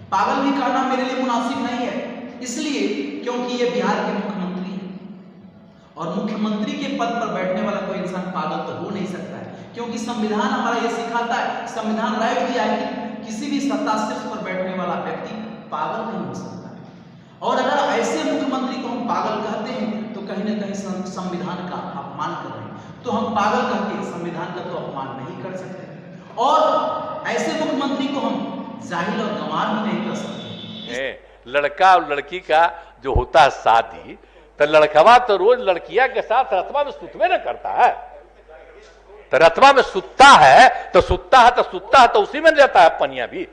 पागल भी कहना मेरे लिए मुनासिब नहीं है, इसलिए क्योंकि ये बिहार के मुख्यमंत्री हैं और मुख्यमंत्री के पद पर बैठने वाला कोई इंसान पागल तो हो नहीं सकता है, क्योंकि संविधान हमारा ये सिखाता है, संविधान राइट दिया है कि किसी भी सत्ता शीर्ष पर बैठने वाला व्यक्ति पागल नहीं हो सकता है। और अगर ऐसे मुख्यमंत्री को हम पागल कहते हैं तो कहीं ना कहीं संविधान का अपमान कर रहे हैं। तो हम पागल कह के संविधान का तो अपमान नहीं कर सकते और ऐसे मुख्यमंत्री को हम जाहिल और गंवार भी नहीं कर सकते। लड़का और लड़की का जो होता है शादी, तो लड़कवा तो रोज लड़किया के साथ रतवा में सुतवे न करता है, तो रतवा में सुतता है तो उसी में रहता है पनिया भी।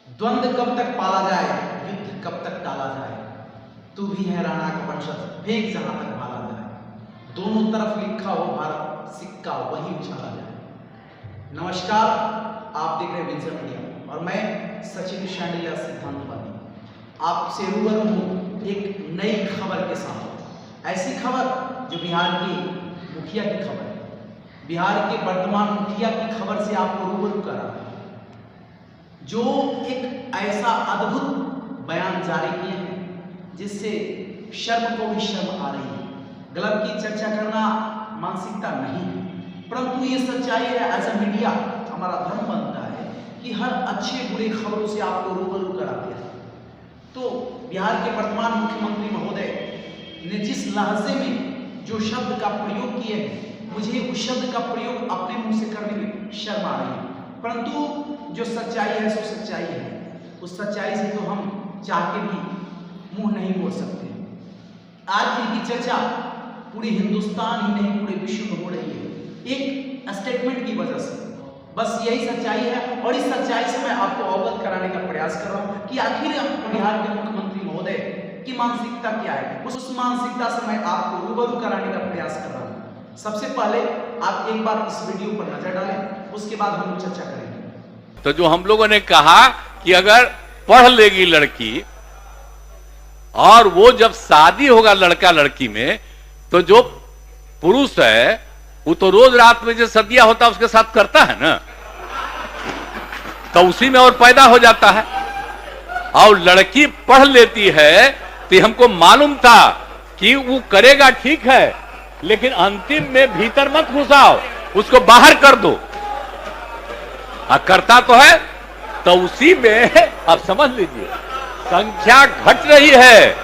द्वंद्व कब तक पाला जाए, युद्ध कब तक टाला जाए, तू भी है राणा का वंशज, फेंक जहां तक भाला जाए, दोनों तरफ लिखा हो भारत, सिक्का वही उछाला जाए। नमस्कार, आप देख रहे हैं विंजर मीडिया और मैं सचिन शांडिल्य सिद्धांतवादी आपसे रूबरू हूं एक नई खबर के साथ। ऐसी खबर जो बिहार की मुखिया की खबर है, बिहार के वर्तमान मुखिया की खबर से आपको रूबरू कर रहा है, जो एक ऐसा अद्भुत बयान जारी किए हैं जिससे शर्म को भी शर्म आ रही है। गलत की चर्चा करना मानसिकता नहीं है, परंतु ये सच्चाई है। एज अ मीडिया हमारा धर्म बनता है कि हर अच्छे बुरे खबरों से आपको रूबरू कराते हैं। तो बिहार के वर्तमान मुख्यमंत्री महोदय ने जिस लहजे में जो शब्द का प्रयोग किए हैं, मुझे उस शब्द का प्रयोग अपने मुंह से करने में शर्म आ रही है, परंतु जो सच्चाई है सो सच्चाई है। उस सच्चाई से तो हम चाह के भी मुंह नहीं मोड़ सकते। आज की चर्चा पूरे हिंदुस्तान ही नहीं पूरे विश्व में हो रही है एक स्टेटमेंट की वजह से। बस यही सच्चाई है और इस सच्चाई से मैं आपको अवगत कराने का प्रयास कर रहा हूं कि आखिर बिहार के मुख्यमंत्री महोदय की मानसिकता क्या है। उस मानसिकता से मैं आपको रूबरू कराने का प्रयास कर रहा हूं। सबसे पहले आप एक बार इस वीडियो पर नजर डालें, उसके बाद हम चर्चा करेंगे। तो जो हम लोगों ने कहा कि अगर पढ़ लेगी लड़की और वो जब शादी होगा लड़का लड़की में, तो जो पुरुष है वो तो रोज रात में जो सदिया होता है उसके साथ करता है ना, तो उसी में और पैदा हो जाता है। और लड़की पढ़ लेती है तो हमको मालूम था कि वो करेगा ठीक है, लेकिन अंतिम में भीतर मत घुसाओ, उसको बाहर कर दो। करता तो है, तो उसी में अब समझ लीजिए संख्या घट रही है।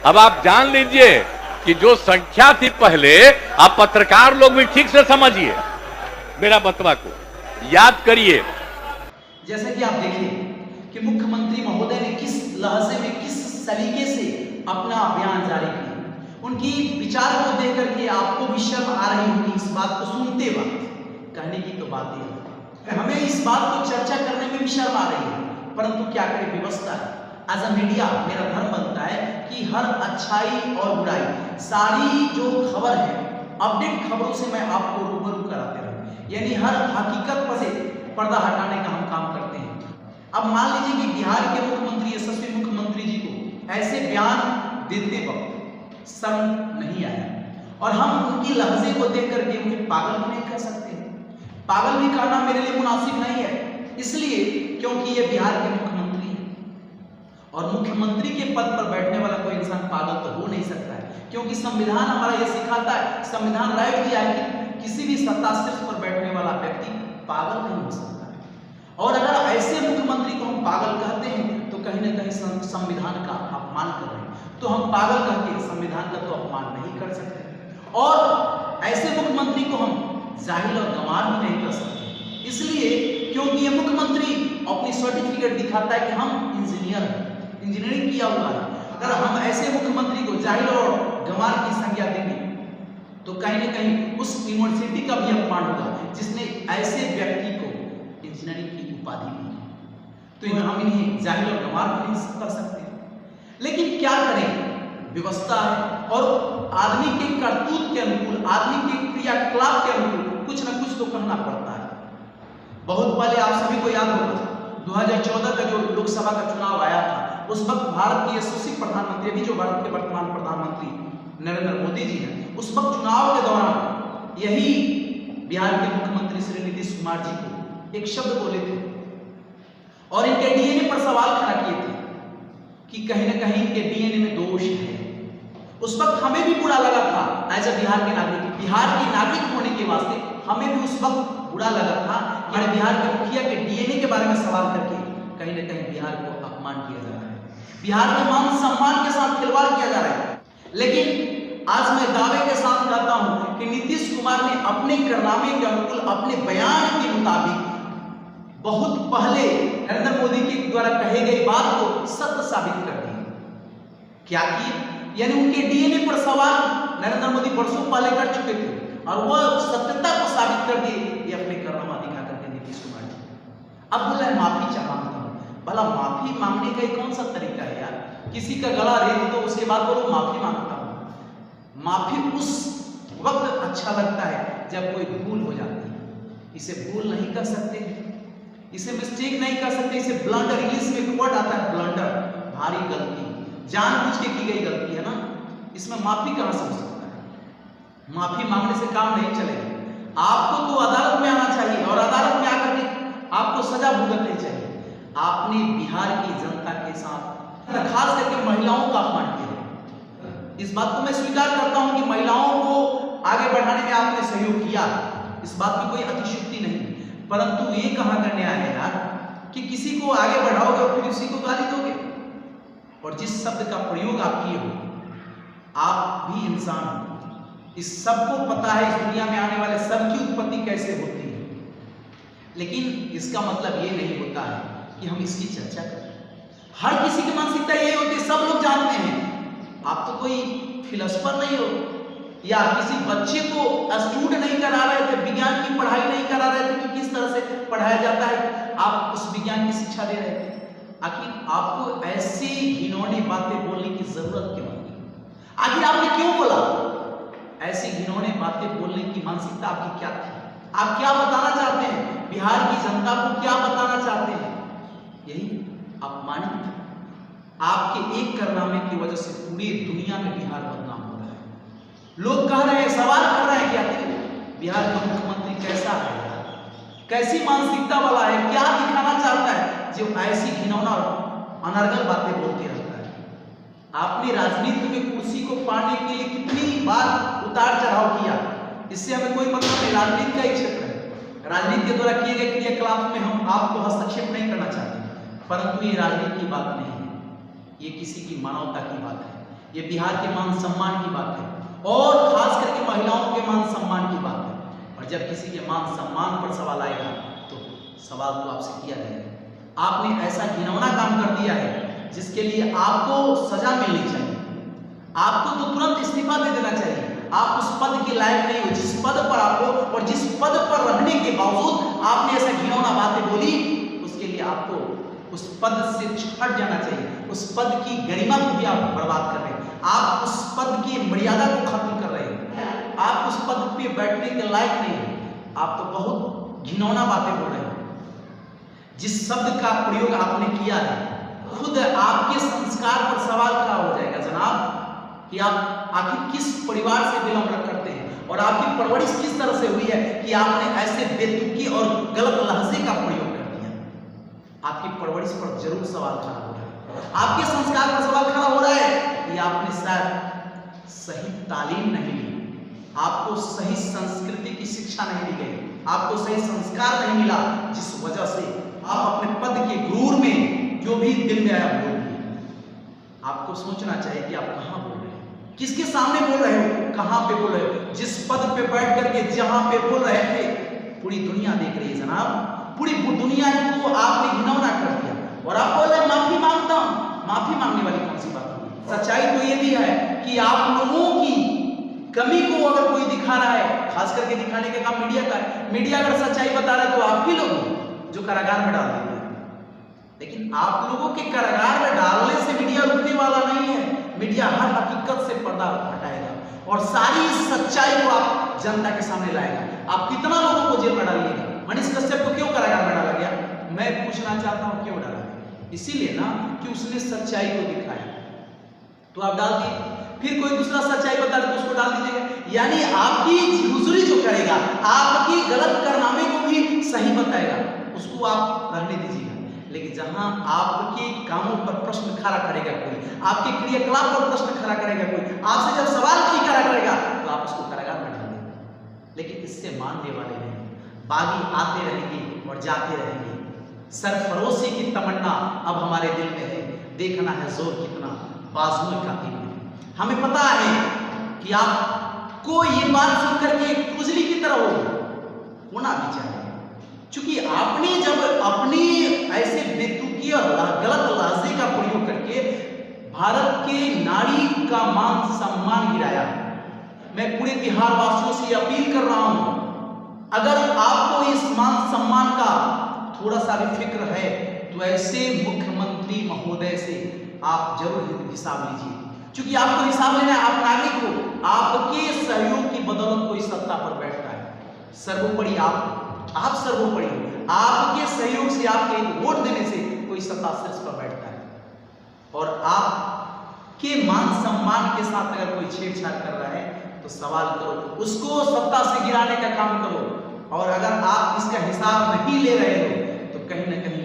अब आप जान लीजिए कि जो संख्या थी पहले, आप पत्रकार लोग भी ठीक से समझिए मेरा बतवा को, याद करिए। जैसे कि आप देखिए कि मुख्यमंत्री महोदय ने किस लहजे में, किस सलीके से अपना बयान जारी किया। उनकी विचार को देख करके आपको भी शर्म आ रही होगी इस बात को सुनते वक्त। कहने की तो बात है, हमें इस बात को चर्चा करने में भी शर्म आ रही है, परंतु क्या करें, व्यवस्था है। एज अ मीडिया मेरा धर्म बनता है कि हर अच्छाई और बुराई, सारी जो खबर है, अपडेट खबरों से मैं आपको रूबरू कराते रहूं, यानी हर हकीकत पर से पर्दा हटाने का हम काम करते हैं। अब मान लीजिए कि बिहार के मुख्यमंत्री, यशस्वी मुख्यमंत्री जी को ऐसे बयान देते वक्त शर्म नहीं आया और हम उनकी लहजे को देख करके उन्हें पागल भी नहीं कह सकते। पागल भी कहना मेरे लिए मुनासिब नहीं है, इसलिए क्योंकि ये बिहार के मुख्यमंत्री हैं और मुख्यमंत्री के पद पर बैठने वाला कोई इंसान पागल तो हो नहीं सकता है, क्योंकि संविधान हमारा ये सिखाता है, संविधान राइट दिया है कि किसी भी सत्ता शीर्ष पर बैठने वाला व्यक्ति पागल नहीं हो सकता है। और अगर ऐसे मुख्यमंत्री को हम पागल कहते हैं तो कहीं ना कहीं संविधान का अपमान कर रहे हैं। तो हम पागल कह के संविधान का तो अपमान नहीं कर सकते और ऐसे मुख्यमंत्री को हम जाहिल और गंवार भी नहीं कर सकते, इसलिए क्योंकि ये मुख्यमंत्री अपनी सर्टिफिकेट दिखाता है कि हम इंजीनियर हैं, इंजीनियरिंग किया हुआ है। अगर हम ऐसे मुख्यमंत्री को जाहिल और गंवार की संज्ञा देंगे तो कहीं ना कहीं उस यूनिवर्सिटी का भी अपमान होगा जिसने ऐसे व्यक्ति को इंजीनियरिंग की उपाधि दी है। तो हम इन्हें जाहिल और गंवार भी नहीं कर सकते, लेकिन क्या करें, व्यवस्था है और आदमी के करतूत के अनुकूल, आदमी के क्रियाकलाप के अनुकूल कुछ न कुछ तो कहना पड़ता है। बहुत पहले आप सभी को याद होगा 2014 का जो लोकसभा का चुनाव आया था, उस वक्त भारत के यशस्वी प्रधानमंत्री, अभी जो भारत के वर्तमान प्रधानमंत्री नरेंद्र मोदी जी हैं, उस वक्त चुनाव के दौरान यही बिहार के मुख्यमंत्री श्री नीतीश कुमार जी को एक शब्द बोले थे और इनके डीएनए पर सवाल खड़ा किए थे कि कहीं ना कहीं इनके डीएनए में दोष है। उस वक्त हमें भी बुरा लगा था, एज अ बिहार के नागरिक, बिहार के नागरिक होने के वास्ते हमें भी उस वक्त बुरा लगा था कि हमारे बिहार के मुखिया के डीएनए के बारे में सवाल करके कहीं ना कहीं बिहार को अपमान किया जा रहा है, बिहार के मान सम्मान के साथ खिलवाड़ किया जा रहा है। लेकिन आज मैं दावे के साथ कहता हूं कि नीतीश कुमार ने अपने कारनामे के अनुकूल, अपने बयान के मुताबिक बहुत पहले नरेंद्र मोदी के द्वारा कहे गई बात को सत्य साबित कर दिया। क्या किए? यानी उनके डीएनए पर सवाल नरेंद्र मोदी वर्षों पहले कर चुके थे और वह सत्यता को साबित कर दिए, ये अपने कारनामा दिखा करके नीतीश कुमार जी। अब बोला है माफी मांगता हूं। भला माफी मांगने का कौन सा तरीका है यार? किसी का गला रेत दो, उसके बाद बोलो माफी मांगता हूं। माफी उस वक्त अच्छा लगता है जब कोई भूल हो जाती है। इसे भूल नहीं कर सकते, इसे मिस्टेक नहीं कर सकते, इसे ब्लंडर, इंग्लिश में एक वर्ड आता है ब्लंडर, भारी गलती, जानबूझ के की गई गलती है ना, इसमें माफी कहां से हो सकता है? माफी मांगने से काम नहीं चलेगा। आपको तो अदालत में आना चाहिए और अदालत में आकर के आपको सजा भुगतनी चाहिए। आपने बिहार की जनता के साथ खास करके महिलाओं का अपमान किया। इस बात को मैं स्वीकार करता हूं कि महिलाओं को आगे बढ़ाने में आपने सहयोग किया, इस बात की कोई अतिशयोक्ति नहीं, परंतु ये कहां का न्याय है यार कि किसी को आगे बढ़ाओगे और फिर उसी को गाली दोगे? और जिस शब्द का प्रयोग आप किए हो, आप भी इंसान हो, इस सबको पता है इस दुनिया में आने वाले सबकी उत्पत्ति कैसे होती है, लेकिन इसका मतलब ये नहीं होता है कि हम इसकी चर्चा करें। हर किसी की मानसिकता ये होती है, सब लोग जानते हैं। आप तो कोई फिलोसफर नहीं हो या किसी बच्चे को स्टूड नहीं करा रहे थे, विज्ञान की पढ़ाई नहीं करा रहे थे कि किस तरह से पढ़ाया जाता है, आप उस विज्ञान की शिक्षा दे रहे थे। आखिर आपको ऐसी घिनौनी बातें बोलने की जरूरत क्यों है? आखिर आपने क्यों बोला? ऐसी घिनौनी बातें बोलने की मानसिकता आपकी क्या थी? आप क्या बताना चाहते हैं? बिहार की जनता को क्या बताना चाहते हैं? यही अपमानित आपके एक कारनामे की वजह से पूरी दुनिया में बिहार बदनाम हो रहा है। लोग कह रहे हैं, सवाल कर रहे हैं कि आखिर बिहार का मुख्यमंत्री कैसा है, कैसी मानसिकता वाला है, क्या दिखाना चाहता है जो ऐसी घिनौना और अनर्गल बातें बोलते रहता है। आपने राजनीति में कुर्सी को पाने के लिए कितनी बार उतार चढ़ाव किया, इससे हमें कोई मतलब नहीं। राजनीति का एक क्षेत्र है, राजनीति के द्वारा किए गए क्रियाकलाप में हम आपको हस्तक्षेप नहीं करना चाहते, परंतु ये राजनीति की बात नहीं है, ये किसी की मानवता की बात है, ये बिहार के मान सम्मान की बात है और खास करके महिलाओं के मान सम्मान की बात है। और जब किसी के मान सम्मान पर सवाल आएगा तो सवाल तो आपसे किया जाएगा। आपने ऐसा घिनौना काम कर दिया है जिसके लिए आपको सजा मिलनी चाहिए, आपको तो तुरंत इस्तीफा दे देना चाहिए। आप उस पद के लायक नहीं हो जिस पद पर आप हो, और जिस पद पर रहने के बावजूद आपने ऐसा घिनौना बातें बोली, उसके लिए आपको उस पद से हट जाना चाहिए। उस पद की गरिमा को भी आप बर्बाद कर रहे हैं, आप उस पद की मर्यादा को खत्म कर रहे हैं, आप उस पद पे बैठने के लायक नहीं हैं। आप तो बहुत घिनौना बातें बोल रहे हैं। जिस शब्द का प्रयोग आपने किया है, खुद आपके संस्कार पर सवाल खड़ा हो जाएगा जनाब कि आप आखिर किस परिवार से बिलोंग करते हैं और आपकी परवरिश किस तरह से हुई है कि आपने ऐसे बेतुकी और गलत लहजे का प्रयोग कर दिया। आपकी परवरिश पर जरूर सवाल खड़ा हो रहा है, आपके संस्कार पर सवाल खड़ा हो रहा है कि आपने शायद सही तालीम नहीं ली, आपको सही संस्कृति की शिक्षा नहीं दी गई, आपको सही संस्कार नहीं मिला, जिस वजह से आप अपने पद के गुरूर में जो भी दिल में आया बोल दिए। आपको सोचना चाहिए कि आप कहां बोल रहे हैं, किसके सामने बोल रहे हो, कहां पे बोल रहे हो। जिस पद पे बैठ करके जहां पे बोल रहे थे पूरी दुनिया देख रही है जनाब, पूरी दुनिया को आपने घिनौना कर दिया और आप बोल रहे माफी मांगता हूं। माफी मांगने वाली कौन सी बात होगी? सच्चाई तो ये भी है कि आप लोगों की कमी को अगर कोई दिखा रहा है, खास करके दिखाने का काम मीडिया का है, मीडिया अगर सच्चाई बता रहा है तो आप ही लोग जो कारागार में डाल देते हैं। लेकिन आप लोगों के कारागार में डालने से मीडिया रुकने वाला नहीं है। मीडिया हर हकीकत से पर्दा हटाएगा और सारी सच्चाई को आप जनता के सामने लाएगा। आप कितना लोगों को जेल में डालिएगा? मनीष कश्यप को क्यों कारागार में डाला गया? मैं पूछना चाहता हूं क्यों डाला गया? इसीलिए ना कि उसने सच्चाई को दिखाया, तो आप डाल दिए। फिर कोई दूसरा सच्चाई बता रहा तो उसको डाल दीजिएगा। यानी आपकी हुजूरी जो करेगा, आपकी गलत कारनामे को भी सही जहां आपके कामों पर प्रश्न खड़ा करेगा कोई, आपके क्रियाकलाप पर प्रश्न खड़ा करेगा कोई, आपसे जब सवाल कोई खड़ा करेगा तो आप उसको कारागार में डाल देंगे। लेकिन इससे मानने वाले नहीं, बागी आते रहेंगे और जाते रहेंगे। सरफरोशी की तमन्ना अब हमारे दिल में है, देखना है जोर कितना बाजुओं का दिल में। हमें पता है कि आपको ये बात सुनकर के एक खुजली की तरह होना भी चाहिए, क्योंकि आपने जब अपनी ऐसे बेतुकी और गलत लहजे का प्रयोग करके भारत के नारी का मान सम्मान गिराया। मैं पूरे बिहार वासियों से अपील कर रहा हूं, अगर आपको इस मान सम्मान का थोड़ा सा भी फिक्र है तो ऐसे मुख्यमंत्री महोदय से आप जरूर हिसाब लीजिए, क्योंकि आपको हिसाब लेना है। आप नागरिक हो, आपके सहयोग की बदौलत कोई सत्ता पर बैठता है। सर्वोपरि आप सर्वोपरि हो, आपके सहयोग से, आपके वोट देने से कोई सत्ता शीर्ष पर बैठता है। और आपके मान सम्मान के साथ अगर कोई छेड़छाड़ कर रहा है तो सवाल करो, उसको सत्ता से गिराने का काम करो। और अगर आप इसका हिसाब नहीं ले रहे हो तो कहीं ना कहीं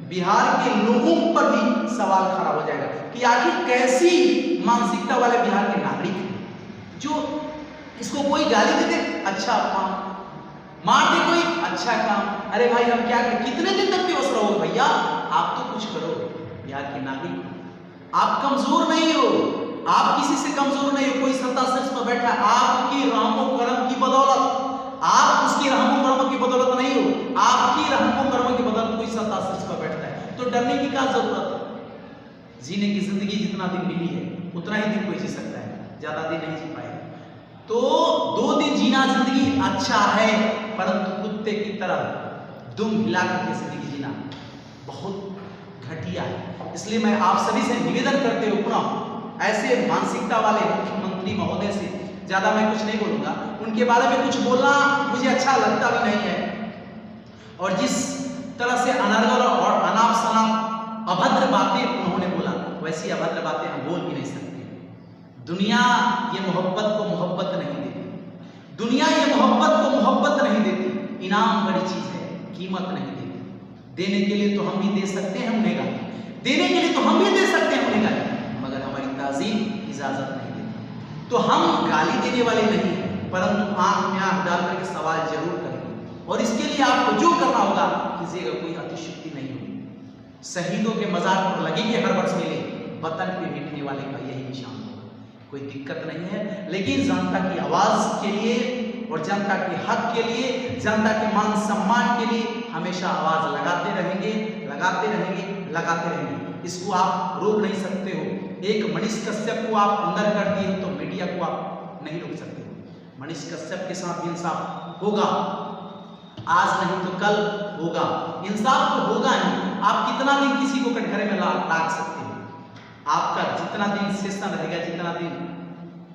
बिहार के लोगों पर भी सवाल खड़ा हो जाएगा कि आखिर कैसी मानसिकता वाले बिहार के नागरिक हैं जो इसको कोई गाली दे दे अच्छा काम, मार दे कोई अच्छा काम, अरे भाई हम क्या करें, कितने दिन तक बेहोश रहोगे भैया, आप तो कुछ करो। बिहार के नागरिक, आप कमजोर नहीं हो, आप किसी से कमजोर नहीं हो। कोई सत्ता शीर्ष पर बैठा है, आपकी रहमो करम की बदौलत, आप उसकी रहमो करम की बदौलत नहीं हो, आपकी रहमो करम की बदौलत कोई सत्ता शीर्ष पर बैठता है, तो डरने की क्या जरूरत है। जीने की जिंदगी जितना दिन मिली है उतना ही दिन कोई जी सकता है, ज्यादा दिन नहीं जी पाएगा। तो 2 दिन जीना जिंदगी अच्छा है, परंतु कुत्ते की तरह दुम हिला करके जिंदगी जीना बहुत घटिया है। इसलिए मैं आप सभी से निवेदन करते हुए पुनः ऐसे मानसिकता वाले मुख्यमंत्री महोदय से ज्यादा मैं कुछ नहीं बोलूंगा, उनके बारे में कुछ बोलना मुझे अच्छा लगता भी नहीं है। और जिस तरह से अनर्गल और अनाप शनाप अभद्र बातें उन्होंने बोला, वैसी अभद्र बातें हम बोल भी नहीं सकते। दुनिया ये मोहब्बत को मोहब्बत नहीं देती, दुनिया ये मोहब्बत को मोहब्बत नहीं देती। इनाम बड़ी चीज है, कीमत नहीं देती। देने के लिए तो हम भी दे सकते हैं उन्हें गाली, देने के लिए तो हम भी दे सकते हैं उन्हें गाली, मगर हमारी ताजीम इजाजत नहीं देती। तो हम गाली देने वाले नहीं हैं, परंतु आंख में आंख डाल करके सवाल जरूर करेंगे। और इसके लिए आपको जो करना होगा कीजिएगा, कोई अतिशुक्ति नहीं होगी। शहीदों के मजार पर लगेंगे हर वर्ष मेले, वतन पे मिटने वाले का यही निशान होगा। कोई दिक्कत नहीं है, लेकिन जनता की आवाज के लिए और जनता के हक के लिए, जनता के मान सम्मान के लिए हमेशा आवाज लगाते रहेंगे, लगाते रहेंगे, लगाते रहेंगे। इसको आप रोक नहीं सकते हो। एक मनीष कश्यप को आप अंदर कर दिए तो मीडिया को आप नहीं रोक सकते हो। मनीष कश्यप के साथ भी इंसाफ होगा, आज नहीं तो कल होगा, इंसाफ तो होगा ही। आप कितना दिन किसी को कटघरे में लाग सकते हो? आपका जितना दिन सेशन रहेगा, जितना दिन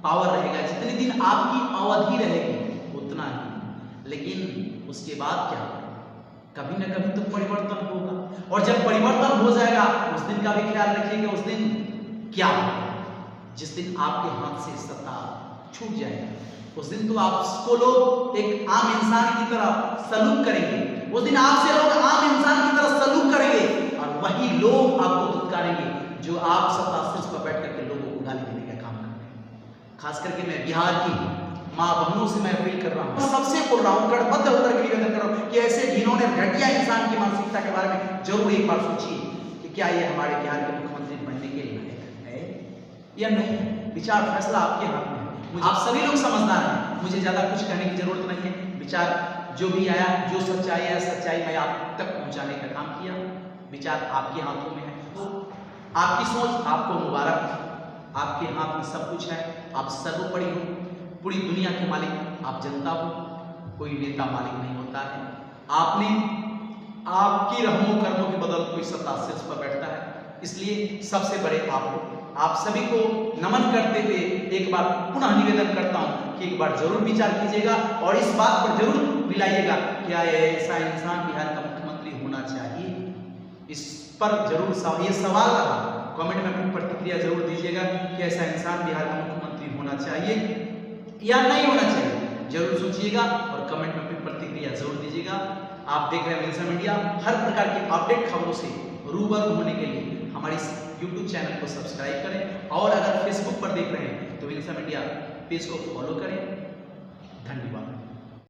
पावर रहेगा, जितने दिन आपकी अवधि रहेगी उतना ही। लेकिन उसके बाद क्या, कभी ना कभी तो परिवर्तन होगा। और जब परिवर्तन हो जाएगा उस दिन का भी ख्याल रखिएगा। उस दिन क्या होगा? जिस दिन आपके हाथ से सत्ता छूट जाएगा, उस दिन तो आपको लोग एक आम इंसान की तरह सलूट करेंगे। उस दिन आपसे लोग आम इंसान की तरह सलूट करेंगे और वही लोग आपको दुत्कारेंगे जो आप सत्ता शीर्ष पर बैठ करके लोगों को गाली देने का काम करते हैं। खास करके मैं बिहार की माँ बहनों से मैं अपील कर रहा हूँ, सबसे बोल रहा हूँ, कड़बद्ध होकर के निवेदन कर रहा हूँ कि ऐसे घिनौने घटिया इंसान की मानसिकता के बारे में जरूर एक बार सोचिए कि क्या ये हमारे बिहार के मुख्यमंत्री बनने के लिए है या नहीं। विचार फैसला आपके हाथ में है। आप सभी लोग समझदार हैं, मुझे ज्यादा कुछ कहने की जरूरत नहीं है। विचार जो भी आया, जो सच्चाई है, सच्चाई मैं आप तक पहुंचाने का काम किया। विचार आपके हाथों में है, तो आपकी सोच आपको मुबारक। आपके हाथ में सब कुछ है, आप सर्वोपरि हो, पूरी दुनिया के मालिक आप जनता हो, कोई नेता मालिक नहीं होता है। आपने आपकी रहमो कर्मों की बदौलत कोई सत्ता शीर्ष पर बैठता है, इसलिए सबसे बड़े आप हो। आप सभी को नमन करते हुए एक बार पुनः निवेदन करता हूं कि एक बार जरूर विचार कीजिएगा और इस बात पर जरूर मिलाइएगा क्या ऐसा इंसान बिहार का मुख्यमंत्री होना चाहिए। इस पर जरूर ये सवाल रहा, कमेंट में अपनी प्रतिक्रिया जरूर दीजिएगा कि ऐसा इंसान बिहार का मुख्यमंत्री होना चाहिए या नहीं होना चाहिए। जरूर सोचिएगा और कमेंट में अपनी प्रतिक्रिया जरूर दीजिएगा। आप देख रहे हैं विल्सन मीडिया। हर प्रकार की अपडेट खबरों से रूबरू होने के लिए हमारे इस YouTube चैनल को सब्सक्राइब करें, और अगर फेसबुक पर देख रहे हैं तो विल्सन मीडिया पेज को फॉलो करें। धन्यवाद।